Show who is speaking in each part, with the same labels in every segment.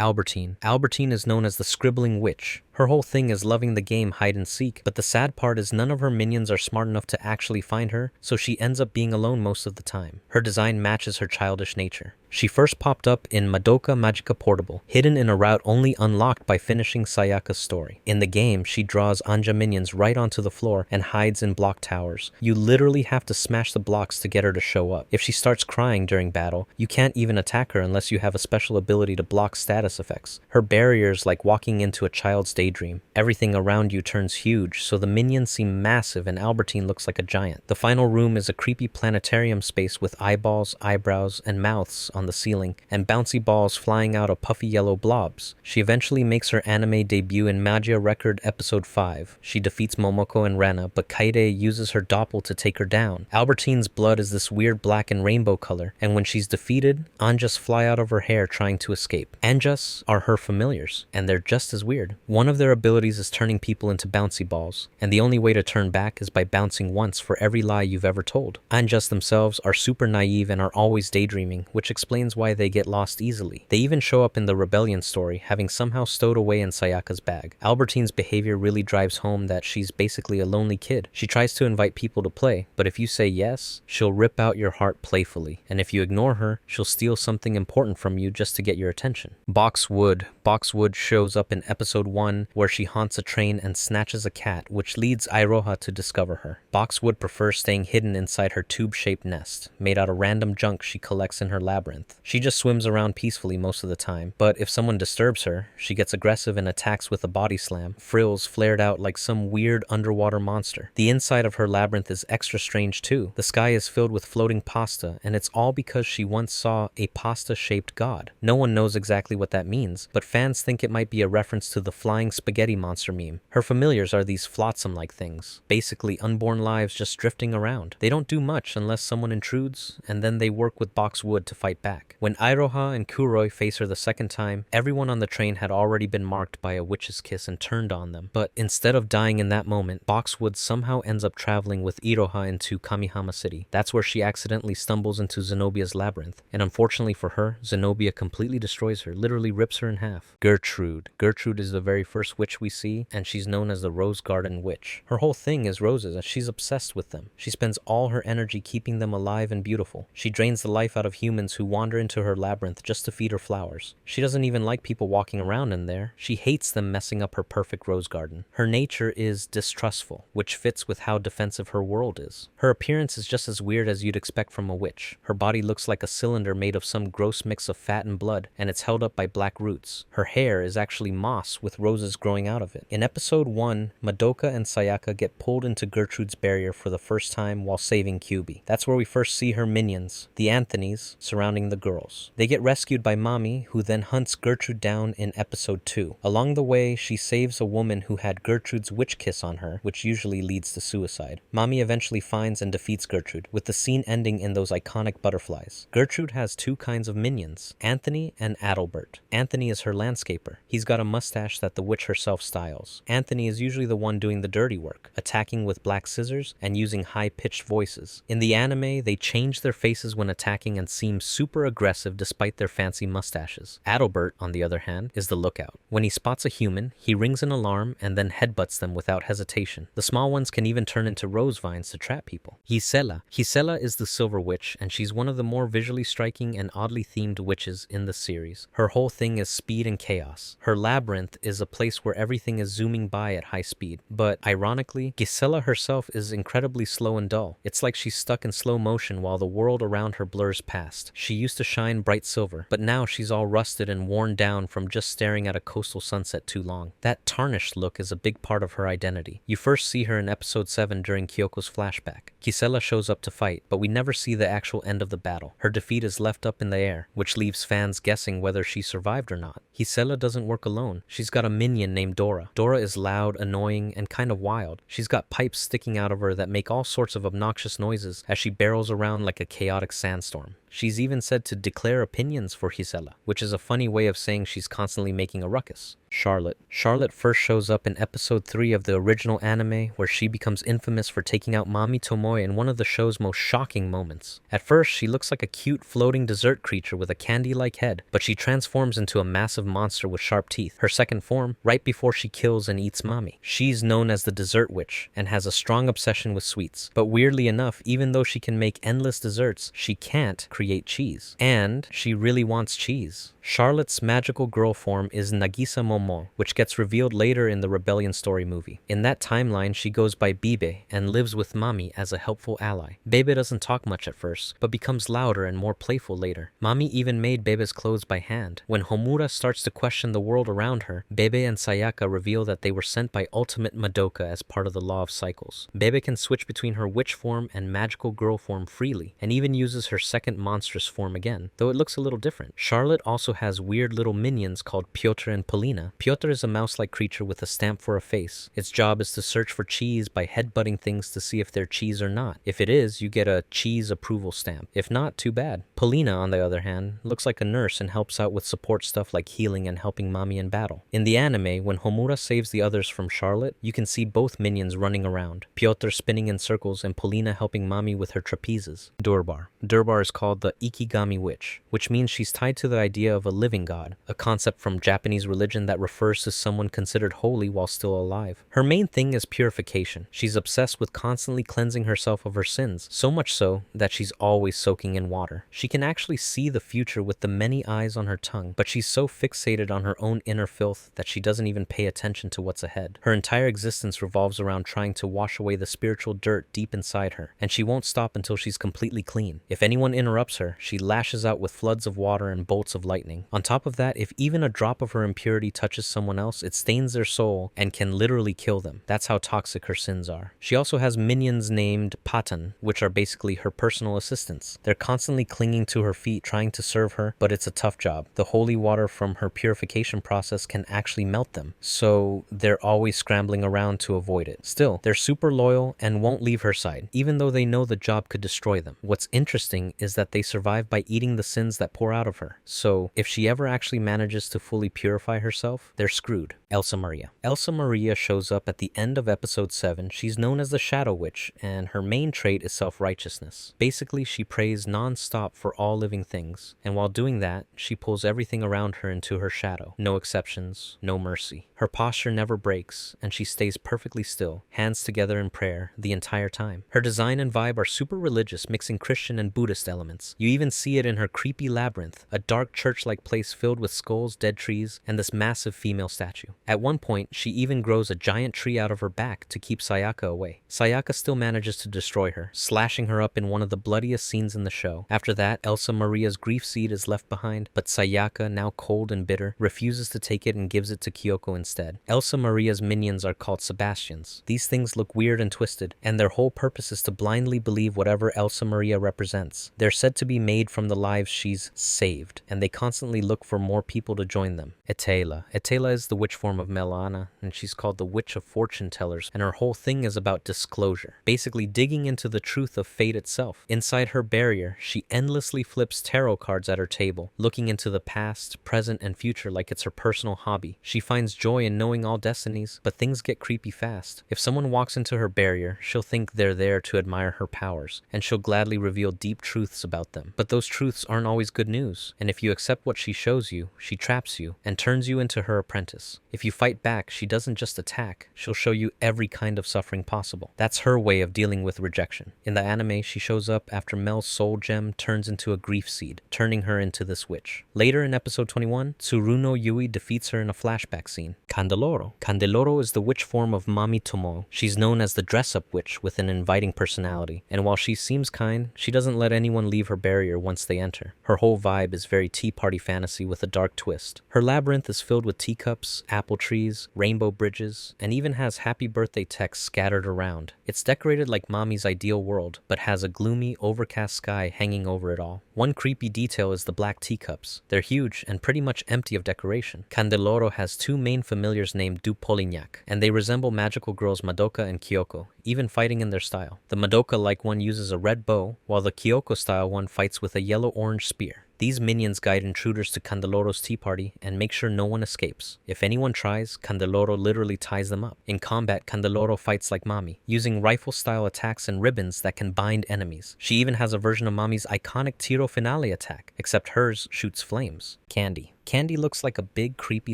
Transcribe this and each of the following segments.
Speaker 1: Albertine. Albertine is known as the Scribbling Witch. Her whole thing is loving the game hide and seek, but the sad part is none of her minions are smart enough to actually find her, so she ends up being alone most of the time. Her design matches her childish nature. She first popped up in Madoka Magica Portable, hidden in a route only unlocked by finishing Sayaka's story. In the game, she draws Anja minions right onto the floor and hides in block towers. You literally have to smash the blocks to get her to show up. If she starts crying during battle, you can't even attack her unless you have a special ability to block status effects. Her barrier is like walking into a child's daydream. Everything around you turns huge, so the minions seem massive and Albertine looks like a giant. The final room is a creepy planetarium space with eyeballs, eyebrows, and mouths on the ceiling, and bouncy balls flying out of puffy yellow blobs. She eventually makes her anime debut in Magia Record Episode 5. She defeats Momoko and Rana, but Kaede uses her doppel to take her down. Albertine's blood is this weird black and rainbow color, and when she's defeated, Anjas fly out of her hair trying to escape. Anjas are her familiars, and they're just as weird. One of their abilities is turning people into bouncy balls, and the only way to turn back is by bouncing once for every lie you've ever told. Anjas themselves are super naive and are always daydreaming, which explains why they get lost easily. They even show up in the Rebellion story, having somehow stowed away in Sayaka's bag. Albertine's behavior really drives home that she's basically a lonely kid. She tries to invite people to play, but if you say yes, she'll rip out your heart playfully, and if you ignore her, she'll steal something important from you just to get your attention. Boxwood. Boxwood shows up in episode 1 where she haunts a train and snatches a cat, which leads Iroha to discover her. Boxwood prefers staying hidden inside her tube-shaped nest, made out of random junk she collects in her labyrinth. She just swims around peacefully most of the time, but if someone disturbs her, she gets aggressive and attacks with a body slam, frills flared out like some weird underwater monster. The inside of her labyrinth is extra strange too. The sky is filled with floating pasta, and it's all because she once saw a pasta-shaped god. No one knows exactly what that means, but fans think it might be a reference to the flying spaghetti monster meme. Her familiars are these flotsam-like things, basically unborn lives just drifting around. They don't do much unless someone intrudes, and then they work with Boxwood to fight back. When Iroha and Kuroi face her the second time, everyone on the train had already been marked by a witch's kiss and turned on them. But instead of dying in that moment, Boxwood somehow ends up traveling with Iroha into Kamihama City. That's where she accidentally stumbles into Zenobia's labyrinth, and unfortunately for her, Zenobia completely destroys her, literally rips her in half. Gertrud. Gertrud is the very first witch we see, and she's known as the Rose Garden Witch. Her whole thing is roses, and she's obsessed with them. She spends all her energy keeping them alive and beautiful. She drains the life out of humans who wander into her labyrinth just to feed her flowers. She doesn't even like people walking around in there. She hates them messing up her perfect rose garden. Her nature is distrustful, which fits with how defensive her world is. Her appearance is just as weird as you'd expect from a witch. Her body looks like a cylinder made of some gross mix of fat and blood, and it's held up by black roots. Her hair is actually moss with roses growing out of it. In episode 1, Madoka and Sayaka get pulled into Gertrude's barrier for the first time while saving Kyubi. That's where we first see her minions, the Anthonys, surrounding the girls. They get rescued by Mami, who then hunts Gertrude down in episode 2. Along the way, she saves a woman who had Gertrude's witch kiss on her, which usually leads to suicide. Mami eventually finds and defeats Gertrude, with the scene ending in those iconic butterflies. Gertrude has two kinds of minions, Anthony and Adalbert. Anthony is her landscaper. He's got a mustache that the witch herself styles. Anthony is usually the one doing the dirty work, attacking with black scissors and using high-pitched voices. In the anime, they change their faces when attacking and seem super aggressive despite their fancy mustaches. Adalbert, on the other hand, is the lookout. When he spots a human, he rings an alarm and then headbutts them without hesitation. The small ones can even turn into rose vines to trap people. Gisela. Gisela is the Silver Witch, and she's one of the more visually striking and oddly themed witches in the series. Her whole thing is speed and chaos. Her labyrinth is a place where everything is zooming by at high speed. But ironically, Gisela herself is incredibly slow and dull. It's like she's stuck in slow motion while the world around her blurs past. She used to shine bright silver, but now she's all rusted and worn down from just staring at a coastal sunset too long. That tarnished look is a big part of her identity. You first see her in episode 7 during Kyoko's flashback. Gisela shows up to fight, but we never see the actual end of the battle. Her defeat is left up in the air, which leaves fans guessing whether she survived or not. Gisela doesn't work alone. She's got a minion named Dora. Dora is loud, annoying, and kind of wild. She's got pipes sticking out of her that make all sorts of obnoxious noises as she barrels around like a chaotic sandstorm. She's even said to declare opinions for Gisela, which is a funny way of saying she's constantly making a ruckus. Charlotte first shows up in episode 3 of the original anime, where she becomes infamous for taking out Mami Tomoe in one of the show's most shocking moments. At first, she looks like a cute floating dessert creature with a candy-like head, but she transforms into a massive monster with sharp teeth, her second form, right before she kills and eats Mami. She's known as the Dessert Witch, and has a strong obsession with sweets. But weirdly enough, even though she can make endless desserts, she can't create cheese. And she really wants cheese. Charlotte's magical girl form is Nagisa Momo, which gets revealed later in the Rebellion story movie. In that timeline, she goes by Bibe and lives with Mami as a helpful ally. Bebe doesn't talk much at first, but becomes louder and more playful later. Mami even made Bebe's clothes by hand. When Homura starts to question the world around her, Bebe and Sayaka reveal that they were sent by Ultimate Madoka as part of the Law of Cycles. Bebe can switch between her witch form and magical girl form freely, and even uses her second monstrous form again, though it looks a little different. Charlotte also has weird little minions called Piotr and Polina. Piotr is a mouse-like creature with a stamp for a face. Its job is to search for cheese by headbutting things to see if they're cheese or not. If it is, you get a cheese approval stamp. If not, too bad. Polina, on the other hand, looks like a nurse and helps out with support stuff like healing and helping Mami in battle. In the anime, when Homura saves the others from Charlotte, you can see both minions running around, Piotr spinning in circles and Polina helping Mami with her trapezes. Durbar is called the Ikigami Witch, which means she's tied to the idea of a living god, a concept from Japanese religion that refers to someone considered holy while still alive. Her main thing is purification. She's obsessed with constantly cleansing herself of her sins, so much so that she's always soaking in water. She can actually see the future with the many eyes on her tongue, but she's so fixated on her own inner filth that she doesn't even pay attention to what's ahead. Her entire existence revolves around trying to wash away the spiritual dirt deep inside her, and she won't stop until she's completely clean. If anyone interrupts her, she lashes out with floods of water and bolts of lightning. On top of that, if even a drop of her impurity touches someone else, it stains their soul and can literally kill them. That's how toxic her sins are. She also has minions named Patan, which are basically her personal assistants. They're constantly clinging to her feet, trying to serve her, but it's a tough job. The holy water from her purification process can actually melt them, so they're always scrambling around to avoid it. Still, they're super loyal and won't leave her side, even though they know the job could destroy them. What's interesting is that they survive by eating the sins that pour out of her, so if she ever actually manages to fully purify herself, they're screwed. Elsa Maria shows up at the end of episode 7. She's known as the Shadow Witch, and her main trait is self-righteousness. Basically, she prays non-stop for all living things, and while doing that, she pulls everything around her into her shadow. No exceptions, no mercy. Her posture never breaks, and she stays perfectly still, hands together in prayer, the entire time. Her design and vibe are super religious, mixing Christian and Buddhist elements. You even see it in her creepy labyrinth, a dark church-like place filled with skulls, dead trees, and this massive female statue. At one point, she even grows a giant tree out of her back to keep Sayaka away. Sayaka still manages to destroy her, slashing her up in one of the bloodiest scenes in the show. After that, Elsa Maria's grief seed is left behind, but Sayaka, now cold and bitter, refuses to take it and gives it to Kyoko instead. Elsa Maria's minions are called Sebastians. These things look weird and twisted, and their whole purpose is to blindly believe whatever Elsa Maria represents. They're said to be made from the lives she's saved, and they constantly look for more people to join them. Etteilla is the witch form of Melana, and she's called the Witch of Fortune Tellers, and her whole thing is about disclosure, basically digging into the truth of fate itself. Inside her barrier, she endlessly flips tarot cards at her table, looking into the past, present, and future like it's her personal hobby. She finds joy in knowing all destinies, but things get creepy fast. If someone walks into her barrier, she'll think they're there to admire her powers, and she'll gladly reveal deep truths about them. But those truths aren't always good news, and if you accept what she shows you, she traps you and turns you into her apprentice. If you fight back, she doesn't just attack, she'll show you every kind of suffering possible. That's her way of dealing with rejection. In the anime, she shows up after Mel's soul gem turns into a grief seed, turning her into this witch. Later in episode 21, Tsuruno Yui defeats her in a flashback scene. Candeloro is the witch form of Mami Tomoe. She's known as the dress-up witch with an inviting personality, and while she seems kind, she doesn't let anyone leave her barrier once they enter. Her whole vibe is very tea party fantasy with a dark twist. Her labyrinth is filled with teacups, apples, apple trees, rainbow bridges, and even has happy birthday texts scattered around. It's decorated like Mommy's ideal world, but has a gloomy, overcast sky hanging over it all. One creepy detail is the black teacups. They're huge and pretty much empty of decoration. Candeloro has two main familiars named Du Polignac, and they resemble magical girls Madoka and Kyoko, even fighting in their style. The Madoka-like one uses a red bow, while the Kyoko-style one fights with a yellow-orange spear. These minions guide intruders to Candeloro's tea party and make sure no one escapes. If anyone tries, Candeloro literally ties them up. In combat, Candeloro fights like Mommy, using rifle-style attacks and ribbons that can bind enemies. She even has a version of Mommy's iconic tiro finale attack, except hers shoots flames. Candy. Candy looks like a big, creepy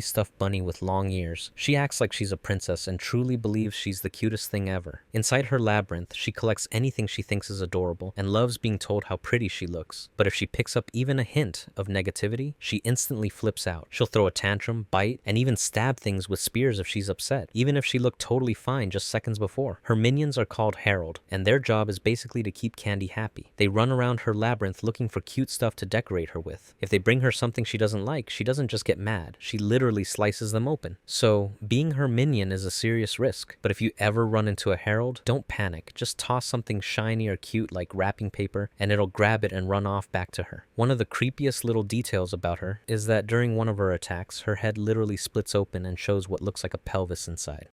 Speaker 1: stuffed bunny with long ears. She acts like she's a princess and truly believes she's the cutest thing ever. Inside her labyrinth, she collects anything she thinks is adorable and loves being told how pretty she looks. But if she picks up even a hint of negativity, she instantly flips out. She'll throw a tantrum, bite, and even stab things with spears if she's upset, even if she looked totally fine just seconds before. Her minions are called Herald, and their job is basically to keep Candy happy. They run around her labyrinth looking for cute stuff to decorate her with. If they bring her something she doesn't like, she doesn't just get mad, she literally slices them open. So, being her minion is a serious risk, but if you ever run into a herald, don't panic. Just toss something shiny or cute like wrapping paper and it'll grab it and run off back to her. One of the creepiest little details about her is that during one of her attacks, her head literally splits open and shows what looks like a pelvis inside.